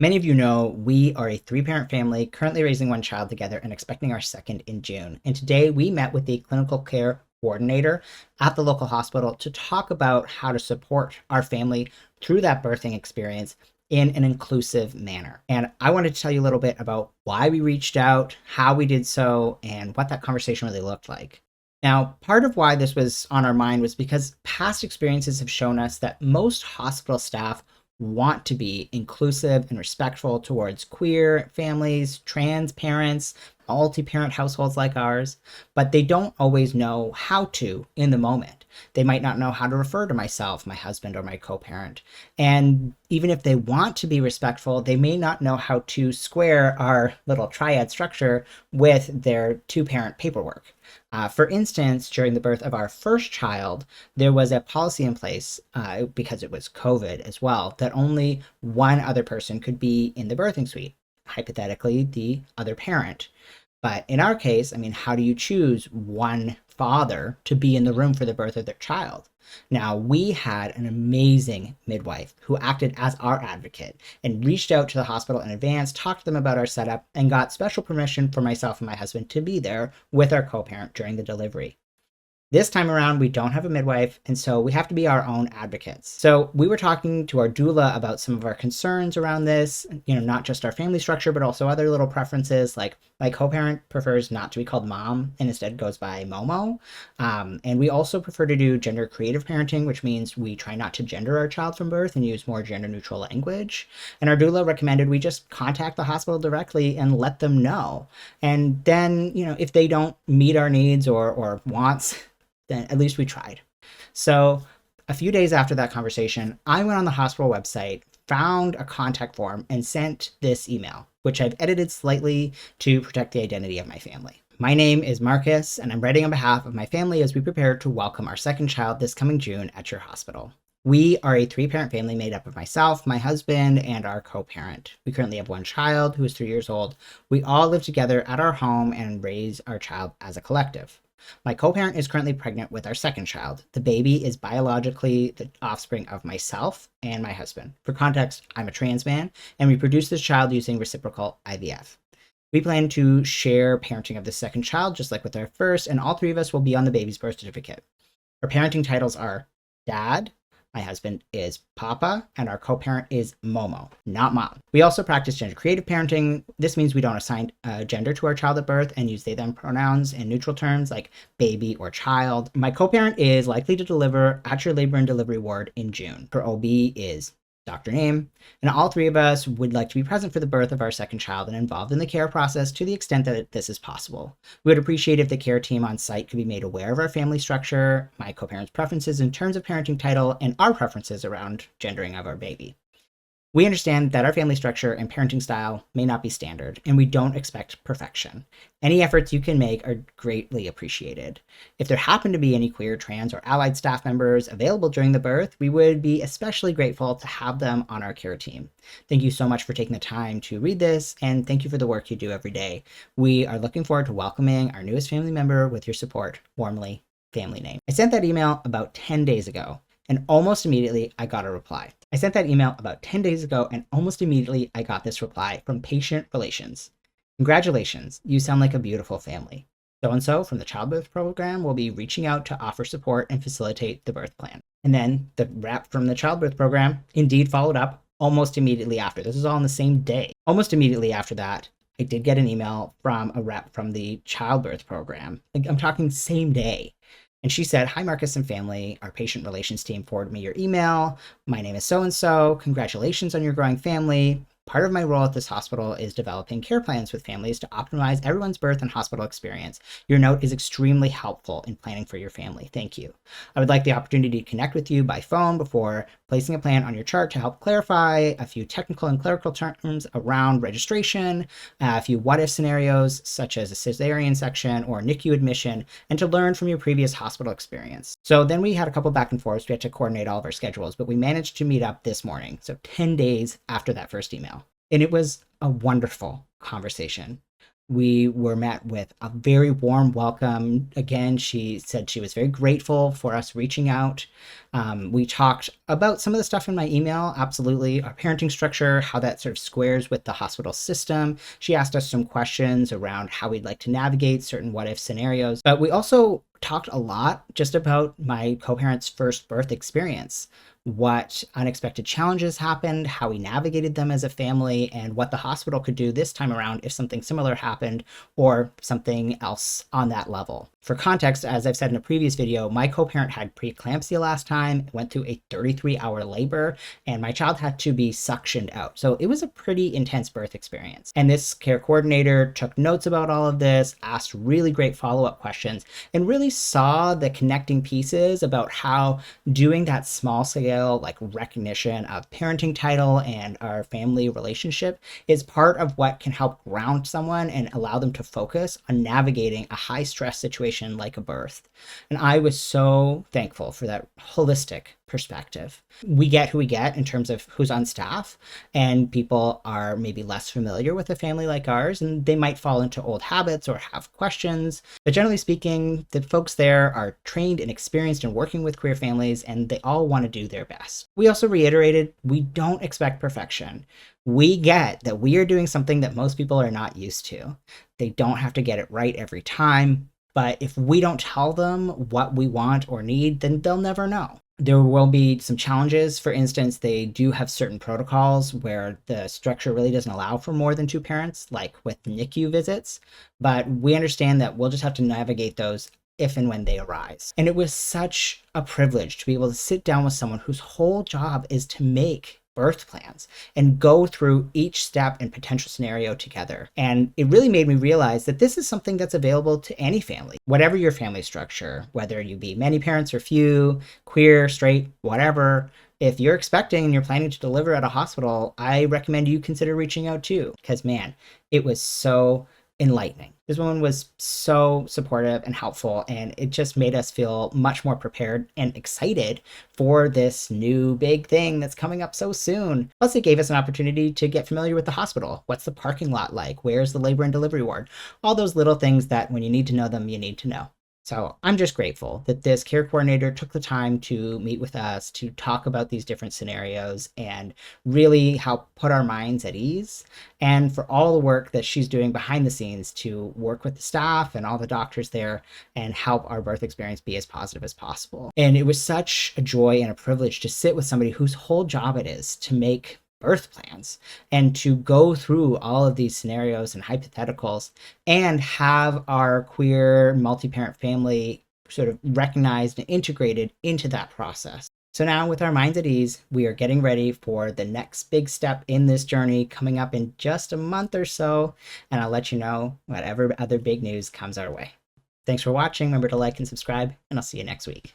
Many of you know we are a three-parent family currently raising one child together and expecting our second in June. And today we met with the clinical care coordinator at the local hospital to talk about how to support our family through that birthing experience in an inclusive manner. And I wanted to tell you a little bit about why we reached out, how we did so, and what that conversation really looked like. Now, part of why this was on our mind was because past experiences have shown us that most hospital staff want to be inclusive and respectful towards queer families, trans parents, multi parent households like ours, but they don't always know how to in the moment. They might not know how to refer to myself, my husband, or my co parent. And even if they want to be respectful, they may not know how to square our little triad structure with their two parent paperwork. For instance, during the birth of our first child, there was a policy in place because it was COVID as well that only one other person could be in the birthing suite, hypothetically, the other parent. But in our case, I mean, how do you choose one father to be in the room for the birth of their child? Now, we had an amazing midwife who acted as our advocate and reached out to the hospital in advance, talked to them about our setup, and got special permission for myself and my husband to be there with our co parent during the delivery. This time around, we don't have a midwife, and so we have to be our own advocates. So we were talking to our doula about some of our concerns around this, not just our family structure, but also other little preferences. Like my co-parent prefers not to be called mom and instead goes by Momo. And we also prefer to do gender creative parenting, which means we try not to gender our child from birth and use more gender neutral language. And our doula recommended we just contact the hospital directly and let them know. And then, if they don't meet our needs or wants, then at least we tried. So a few days after that conversation, I went on the hospital website, found a contact form, and sent this email, which I've edited slightly to protect the identity of my family. My name is Marcus, and I'm writing on behalf of my family as we prepare to welcome our second child this coming June at your hospital. We are a three-parent family made up of myself, my husband, and our co-parent. We currently have one child who is 3 years old. We all live together at our home and raise our child as a collective. My co-parent is currently pregnant with our second child. The baby is biologically the offspring of myself and my husband. For context, I'm a trans man, and we produced this child using reciprocal IVF. We plan to share parenting of the second child, just like with our first, and all three of us will be on the baby's birth certificate. Our parenting titles are Dad, my husband is Papa, and our co-parent is Momo, not Mom. We also practice gender creative parenting. This means we don't assign gender to our child at birth and use they them pronouns in neutral terms like baby or child. My co-parent is likely to deliver at your labor and delivery ward in June. Her OB is Dr. Name, and all three of us would like to be present for the birth of our second child and involved in the care process to the extent that this is possible. We would appreciate if the care team on site could be made aware of our family structure, my co-parent's preferences in terms of parenting title, and our preferences around gendering of our baby. We understand that our family structure and parenting style may not be standard, and we don't expect perfection. Any efforts you can make are greatly appreciated. If there happen to be any queer, trans, or allied staff members available during the birth, we would be especially grateful to have them on our care team. Thank you so much for taking the time to read this, and thank you for the work you do every day. We are looking forward to welcoming our newest family member with your support. Warmly, Family Name. I sent that email about 10 days ago, and almost immediately I got a reply. I sent that email about 10 days ago, and almost immediately I got this reply from Patient Relations. Congratulations, you sound like a beautiful family. So-and-so from the childbirth program will be reaching out to offer support and facilitate the birth plan. And then the rep from the childbirth program indeed followed up almost immediately after. This is all on the same day. Almost immediately after that, I did get an email from a rep from the childbirth program. I'm talking same day. And she said, "Hi, Marcus and family. Our patient relations team forwarded me your email. My name is so-and-so. Congratulations on your growing family. Part of my role at this hospital is developing care plans with families to optimize everyone's birth and hospital experience. Your note is extremely helpful in planning for your family. Thank you. I would like the opportunity to connect with you by phone before placing a plan on your chart to help clarify a few technical and clerical terms around registration, a few what-if scenarios, such as a cesarean section or NICU admission, and to learn from your previous hospital experience." So then we had a couple back and forths. We had to coordinate all of our schedules, but we managed to meet up this morning, so 10 days after that first email. And it was a wonderful conversation. We were met with a very warm welcome. Again, she said she was very grateful for us reaching out. We talked about some of the stuff in my email, absolutely, our parenting structure, how that sort of squares with the hospital system. She asked us some questions around how we'd like to navigate certain what if scenarios. But we also talked a lot just about my co parent's first birth experience, what unexpected challenges happened, how we navigated them as a family, and what the hospital could do this time around if something similar happened or something else on that level. For context, as I've said in a previous video, my co-parent had preeclampsia last time, went through a 33-hour labor, and my child had to be suctioned out. So it was a pretty intense birth experience. And this care coordinator took notes about all of this, asked really great follow-up questions, and really saw the connecting pieces about how doing that small scale like recognition of parenting title and our family relationship is part of what can help ground someone and allow them to focus on navigating a high stress situation like a birth. And I was so thankful for that holistic perspective. We get who we get in terms of who's on staff, and people are maybe less familiar with a family like ours, and they might fall into old habits or have questions. But generally speaking, the folks there are trained and experienced in working with queer families, and they all want to do their best. We also reiterated we don't expect perfection. We get that we are doing something that most people are not used to. They don't have to get it right every time, but if we don't tell them what we want or need, then they'll never know. There will be some challenges. For instance, they do have certain protocols where the structure really doesn't allow for more than two parents, like with NICU visits, but we understand that we'll just have to navigate those if and when they arise. And it was such a privilege to be able to sit down with someone whose whole job is to make birth plans and go through each step and potential scenario together. And it really made me realize that this is something that's available to any family, whatever your family structure, whether you be many parents or few, queer, straight, whatever. If you're expecting and you're planning to deliver at a hospital, I recommend you consider reaching out too, because man, it was so enlightening. This woman was so supportive and helpful, and it just made us feel much more prepared and excited for this new big thing that's coming up so soon. Plus, it gave us an opportunity to get familiar with the hospital. What's the parking lot like? Where's the labor and delivery ward? All those little things that when you need to know them, you need to know. So I'm just grateful that this care coordinator took the time to meet with us, to talk about these different scenarios and really help put our minds at ease, and for all the work that she's doing behind the scenes to work with the staff and all the doctors there and help our birth experience be as positive as possible. And it was such a joy and a privilege to sit with somebody whose whole job it is to make birth plans and to go through all of these scenarios and hypotheticals and have our queer multi-parent family sort of recognized and integrated into that process. So now with our minds at ease, we are getting ready for the next big step in this journey coming up in just a month or so, and I'll let you know whatever other big news comes our way. Thanks for watching. Remember to like and subscribe, and I'll see you next week.